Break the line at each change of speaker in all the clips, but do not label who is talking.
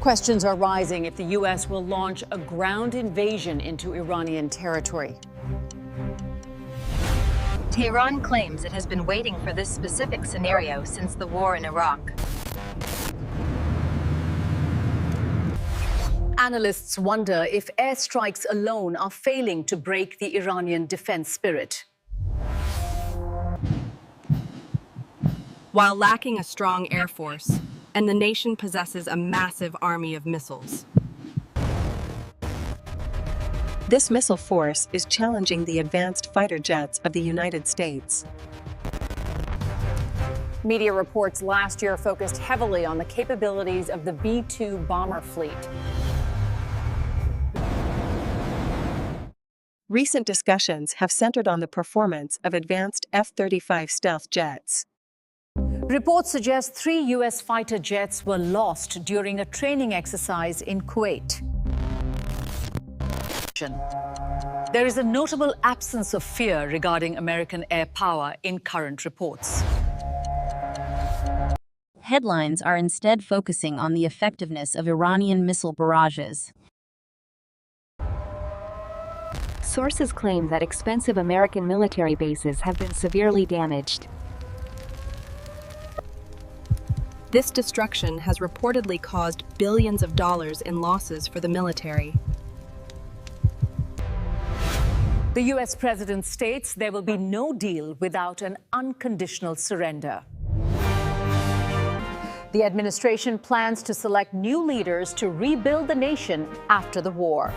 Questions are rising if the U.S. will launch a ground invasion into Iranian territory.
Tehran claims it has been waiting for this specific scenario since the war in Iraq.
Analysts wonder if airstrikes alone are failing to break the Iranian defense spirit.
While lacking a strong air force, and the nation possesses a massive army of missiles.
This missile force is challenging the advanced fighter jets of the United States.
Media reports last year focused heavily on the capabilities of the B-2 bomber fleet.
Recent discussions have centered on the performance of advanced F-35 stealth jets.
Reports suggest 3 U.S. fighter jets were lost during a training exercise in Kuwait. There is a notable absence of fear regarding American air power in current reports.
Headlines are instead focusing on the effectiveness of Iranian missile barrages.
Sources claim that expensive American military bases have been severely damaged.
This destruction has reportedly caused billions of dollars in losses for the military.
The U.S. president states there will be no deal without an unconditional surrender. The administration plans to select new leaders to rebuild the nation after the war.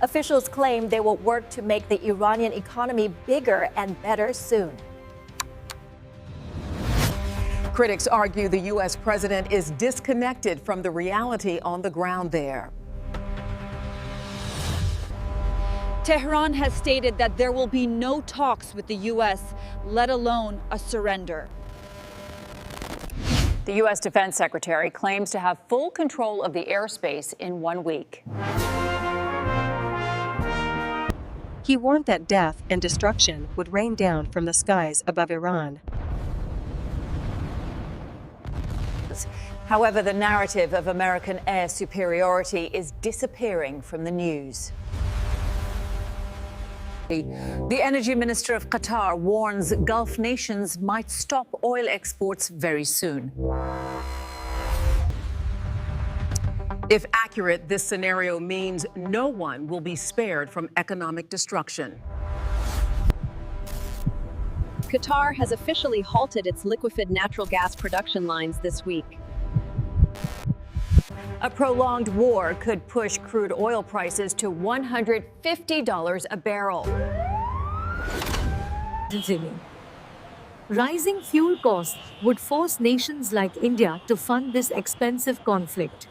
Officials claim they will work to make the Iranian economy bigger and better soon.
Critics argue the U.S. president is disconnected from the reality on the ground there.
Tehran has stated that there will be no talks with the U.S., let alone a surrender.
The U.S. Defense Secretary claims to have full control of the airspace in 1 week.
He warned that death and destruction would rain down from the skies above Iran.
However, the narrative of American air superiority is disappearing from the news. The energy minister of Qatar warns Gulf nations might stop oil exports very soon.
If accurate, this scenario means no one will be spared from economic destruction.
Qatar has officially halted its liquefied natural gas production lines this week.
A prolonged war could push crude oil prices to $150 a barrel.
Rising fuel costs would force nations like India to fund this expensive conflict.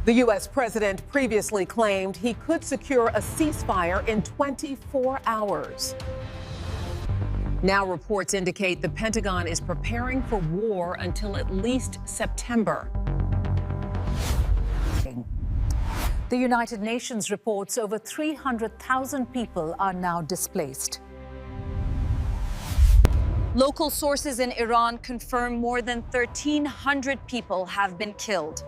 The U.S. president previously claimed he could secure a ceasefire in 24 hours. Now reports indicate the Pentagon is preparing for war until at least September.
The United Nations reports over 300,000 people are now displaced.
Local sources in Iran confirm more than 1,300 people have been killed.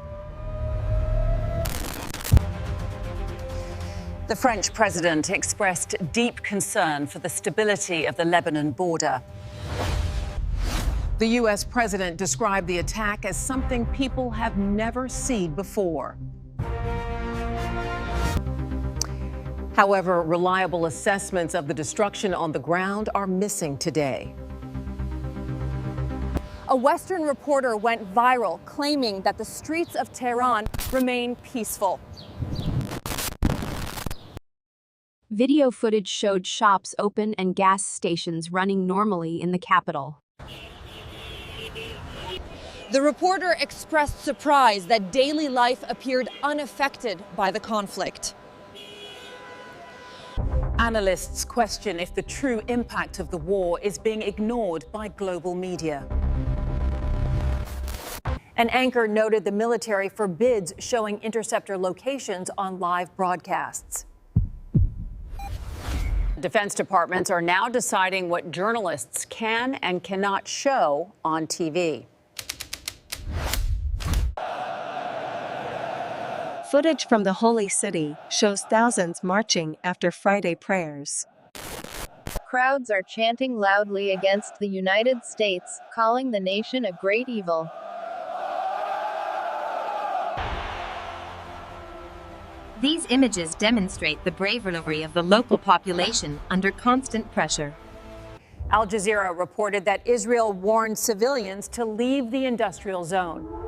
The French president expressed deep concern for the stability of the Lebanon border.
The U.S. president described the attack as something people have never seen before. However, reliable assessments of the destruction on the ground are missing today.
A Western reporter went viral claiming that the streets of Tehran remain peaceful.
Video footage showed shops open and gas stations running normally in the capital.
The reporter expressed surprise that daily life appeared unaffected by the conflict.
Analysts question if the true impact of the war is being ignored by global media.
An anchor noted the military forbids showing interceptor locations on live broadcasts. Defense departments are now deciding what journalists can and cannot show on TV.
Footage from the Holy City shows thousands marching after Friday prayers.
Crowds are chanting loudly against the United States, calling the nation a great evil.
These images demonstrate the bravery of the local population under constant pressure.
Al Jazeera reported that Israel warned civilians to leave the industrial zone.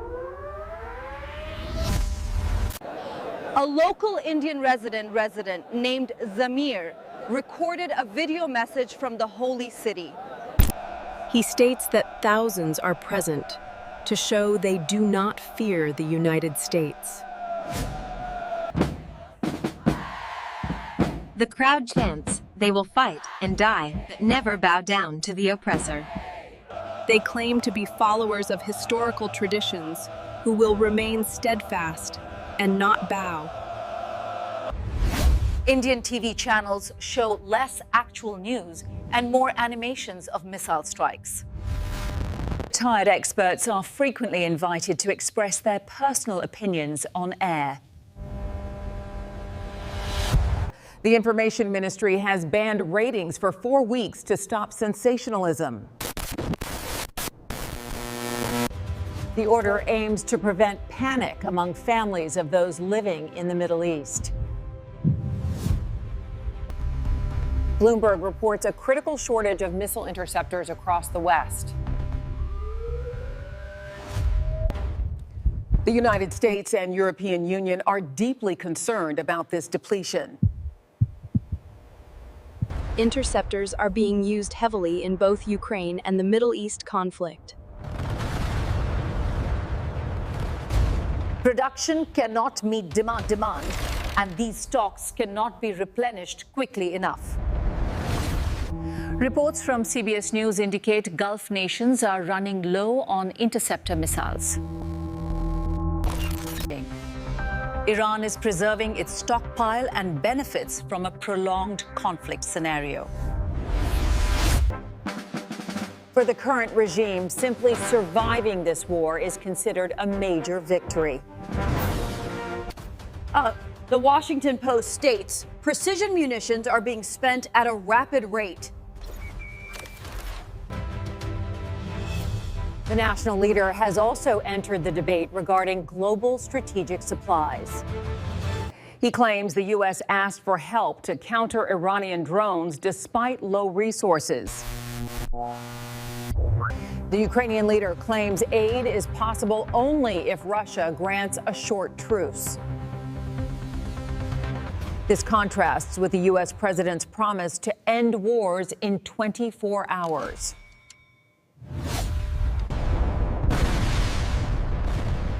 A local Indian resident named Zamir recorded a video message from the Holy City.
He states that thousands are present to show they do not fear the United States.
The crowd chants, "They will fight and die, but never bow down to the oppressor."
They claim to be followers of historical traditions who will remain steadfast and not bow.
Indian TV channels show less actual news and more animations of missile strikes. Retired experts are frequently invited to express their personal opinions on air.
The Information Ministry has banned ratings for 4 weeks to stop sensationalism. The order aims to prevent panic among families of those living in the Middle East. Bloomberg reports a critical shortage of missile interceptors across the West. The United States and European Union are deeply concerned about this depletion.
Interceptors are being used heavily in both Ukraine and the Middle East conflict.
Production cannot meet demand, and these stocks cannot be replenished quickly enough. Reports from CBS News indicate Gulf nations are running low on interceptor missiles. Iran is preserving its stockpile and benefits from a prolonged conflict scenario. For the current regime, simply surviving this war is considered a major victory.
The Washington Post states precision munitions are being spent at a rapid rate.
The national leader has also entered the debate regarding global strategic supplies. He claims the U.S. asked for help to counter Iranian drones despite low resources. The Ukrainian leader claims aid is possible only if Russia grants a short truce. This contrasts with the U.S. president's promise to end wars in 24 hours.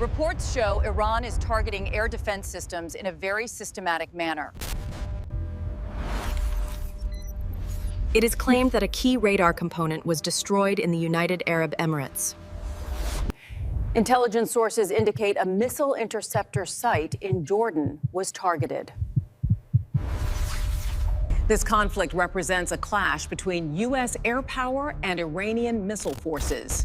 Reports show Iran is targeting air defense systems in a very systematic manner.
It is claimed that a key radar component was destroyed in the United Arab Emirates.
Intelligence sources indicate a missile interceptor site in Jordan was targeted. This conflict represents a clash between U.S. air power and Iranian missile forces.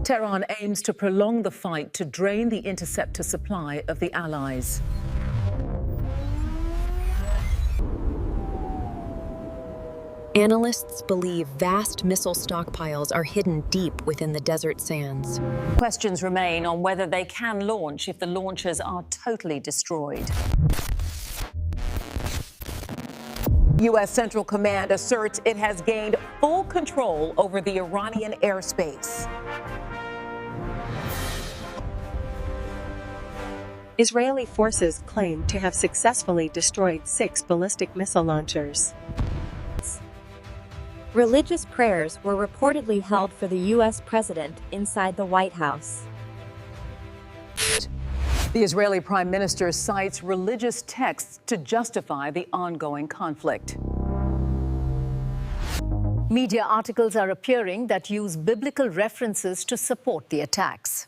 Tehran aims to prolong the fight to drain the interceptor supply of the allies.
Analysts believe vast missile stockpiles are hidden deep within the desert sands.
Questions remain on whether they can launch if the launchers are totally destroyed.
U.S. Central Command asserts it has gained full control over the Iranian airspace.
Israeli forces claim to have successfully destroyed 6 ballistic missile launchers.
Religious prayers were reportedly held for the U.S. president inside the White House.
The Israeli prime minister cites religious texts to justify the ongoing conflict.
Media articles are appearing that use biblical references to support the attacks.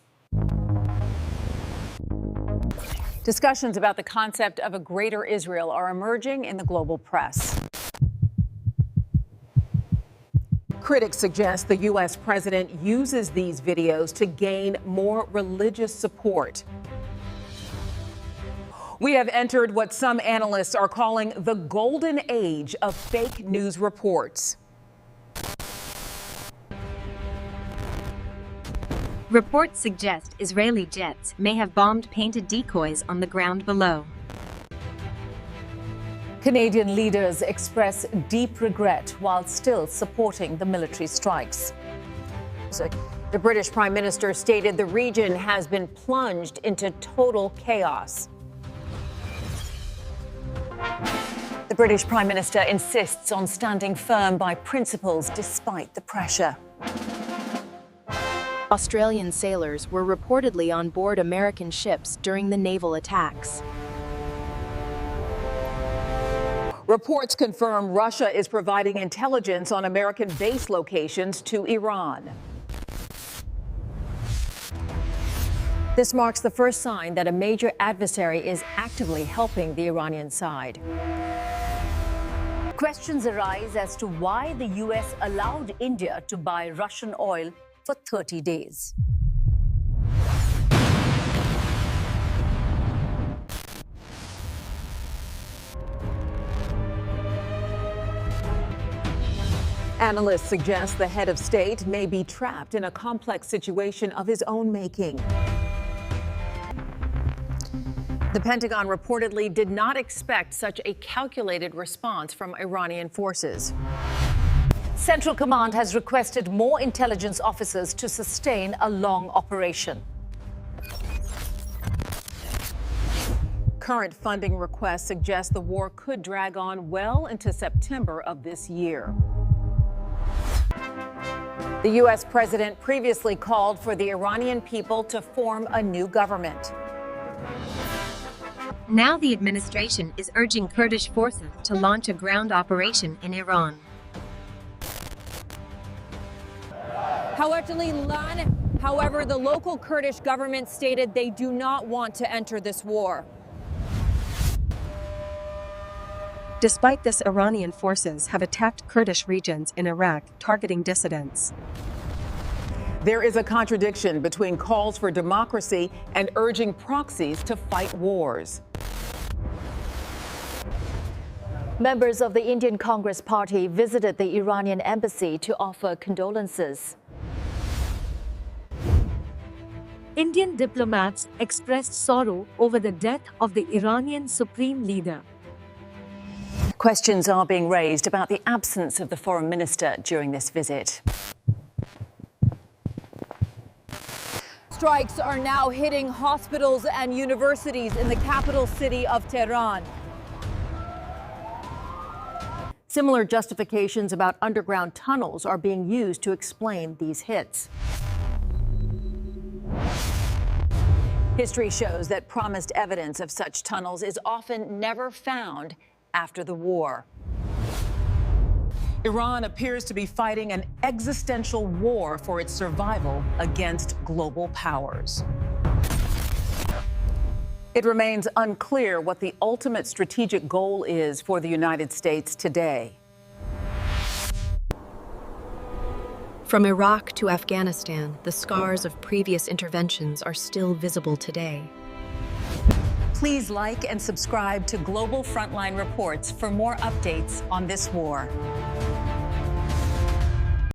Discussions about the concept of a greater Israel are emerging in the global press. Critics suggest the U.S. president uses these videos to gain more religious support. We have entered what some analysts are calling the golden age of fake news reports.
Reports suggest Israeli jets may have bombed painted decoys on the ground below.
Canadian leaders express deep regret while still supporting the military strikes.
The British Prime Minister stated the region has been plunged into total chaos.
The British Prime Minister insists on standing firm by principles despite the pressure.
Australian sailors were reportedly on board American ships during the naval attacks.
Reports confirm Russia is providing intelligence on American base locations to Iran.
This marks the first sign that a major adversary is actively helping the Iranian side.
Questions arise as to why the U.S. allowed India to buy Russian oil for 30 days.
Analysts suggest the head of state may be trapped in a complex situation of his own making. The Pentagon reportedly did not expect such a calculated response from Iranian forces.
Central Command has requested more intelligence officers to sustain a long operation.
Current funding requests suggest the war could drag on well into September of this year.
The U.S. president previously called for the Iranian people to form a new government.
Now the administration is urging Kurdish forces to launch a ground operation in Iran.
However, the local Kurdish government stated they do not want to enter this war.
Despite this, Iranian forces have attacked Kurdish regions in Iraq, targeting dissidents.
There is a contradiction between calls for democracy and urging proxies to fight wars.
Members of the Indian Congress Party visited the Iranian embassy to offer condolences.
Indian diplomats expressed sorrow over the death of the Iranian supreme leader.
Questions are being raised about the absence of the foreign minister during this visit.
Strikes are now hitting hospitals and universities in the capital city of Tehran.
Similar justifications about underground tunnels are being used to explain these hits.
History shows that promised evidence of such tunnels is often never found after the war.
Iran appears to be fighting an existential war for its survival against global powers. It remains unclear what the ultimate strategic goal is for the United States today.
From Iraq to Afghanistan, the scars of previous interventions are still visible today.
Please like and subscribe to Global Frontline Reports for more updates on this war.